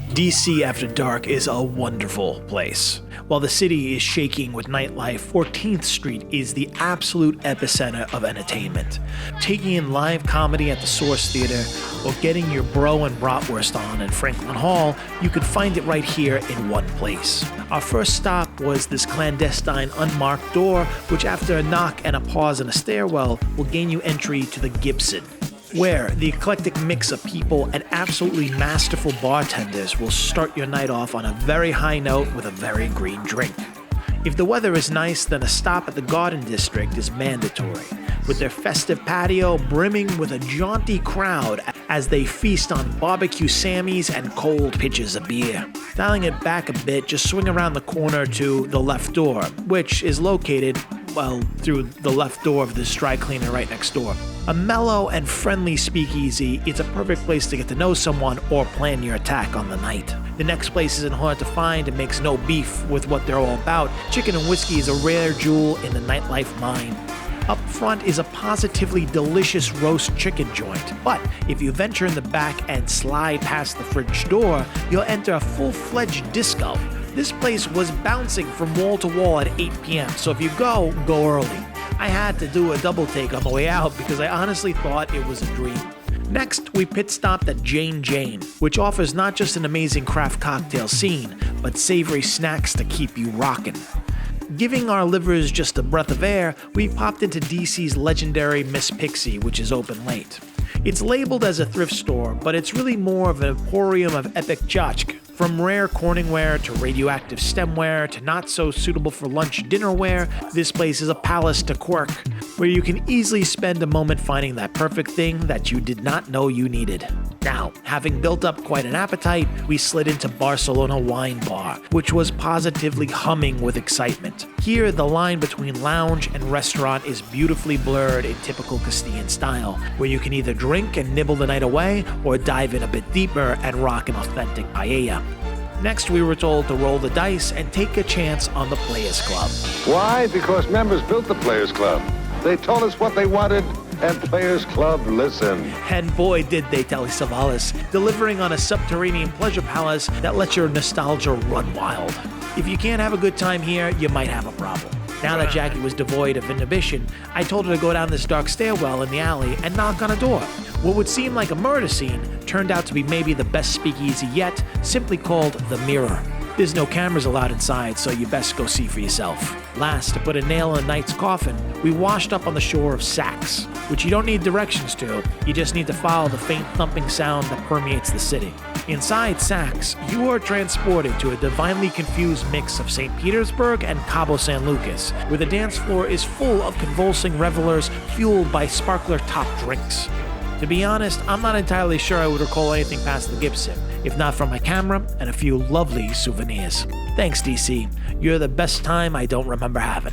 DC after dark is a wonderful place. While the city is shaking with nightlife, 14th Street is the absolute epicenter of entertainment. Taking in live comedy at the Source Theater or getting your bro and bratwurst on in Franklin Hall, you could find it right here in one place. Our first stop was this clandestine unmarked door, which after a knock and a pause in a stairwell will gain you entry to the Gibson, where the eclectic mix of people and absolutely masterful bartenders will start your night off on a very high note with a very green drink. If the weather is nice, then a stop at the Garden District is mandatory, with their festive patio brimming with a jaunty crowd as they feast on barbecue Sammies and cold pitchers of beer. Dialing it back a bit, just swing around the corner to the left door, which is located, through the left door of this dry cleaner right next door. A mellow and friendly speakeasy, it's a perfect place to get to know someone or plan your attack on the night. The next place isn't hard to find and makes no beef with what they're all about. Chicken and whiskey is a rare jewel in the nightlife mine. Up front is a positively delicious roast chicken joint, but if you venture in the back and slide past the fridge door, you'll enter a full-fledged disco. This place was bouncing from wall to wall at 8 p.m., so if you go early. I had to do a double take on the way out because I honestly thought it was a dream. Next, we pit stopped at Jane, which offers not just an amazing craft cocktail scene, but savory snacks to keep you rockin'. Giving our livers just a breath of air, we popped into DC's legendary Miss Pixie, which is open late. It's labeled as a thrift store, but it's really more of an emporium of epic tchotchke. From rare Corningware to radioactive stemware to not so suitable for lunch dinnerware, this place is a palace to quirk, where you can easily spend a moment finding that perfect thing that you did not know you needed. Now, having built up quite an appetite, we slid into Barcelona Wine Bar, which was positively humming with excitement. Here, the line between lounge and restaurant is beautifully blurred in typical Castilian style, where you can either drink and nibble the night away or dive in a bit deeper and rock an authentic paella. Next, we were told to roll the dice and take a chance on the Players Club. Why? Because members built the Players Club. They told us what they wanted, and Players Club listened. And boy, did they, Telly Savalas, delivering on a subterranean pleasure palace that lets your nostalgia run wild. If you can't have a good time here, you might have a problem. Now that Jackie was devoid of inhibition, I told her to go down this dark stairwell in the alley and knock on a door. What would seem like a murder scene turned out to be maybe the best speakeasy yet, simply called The Mirror. There's no cameras allowed inside, so you best go see for yourself. Last, to put a nail in a night's coffin, we washed up on the shore of Saks, which you don't need directions to, you just need to follow the faint thumping sound that permeates the city. Inside Saks, you are transported to a divinely confused mix of St. Petersburg and Cabo San Lucas, where the dance floor is full of convulsing revelers fueled by sparkler-topped drinks. To be honest, I'm not entirely sure I would recall anything past the Gibson, if not from my camera and a few lovely souvenirs. Thanks, DC. You're the best time I don't remember having.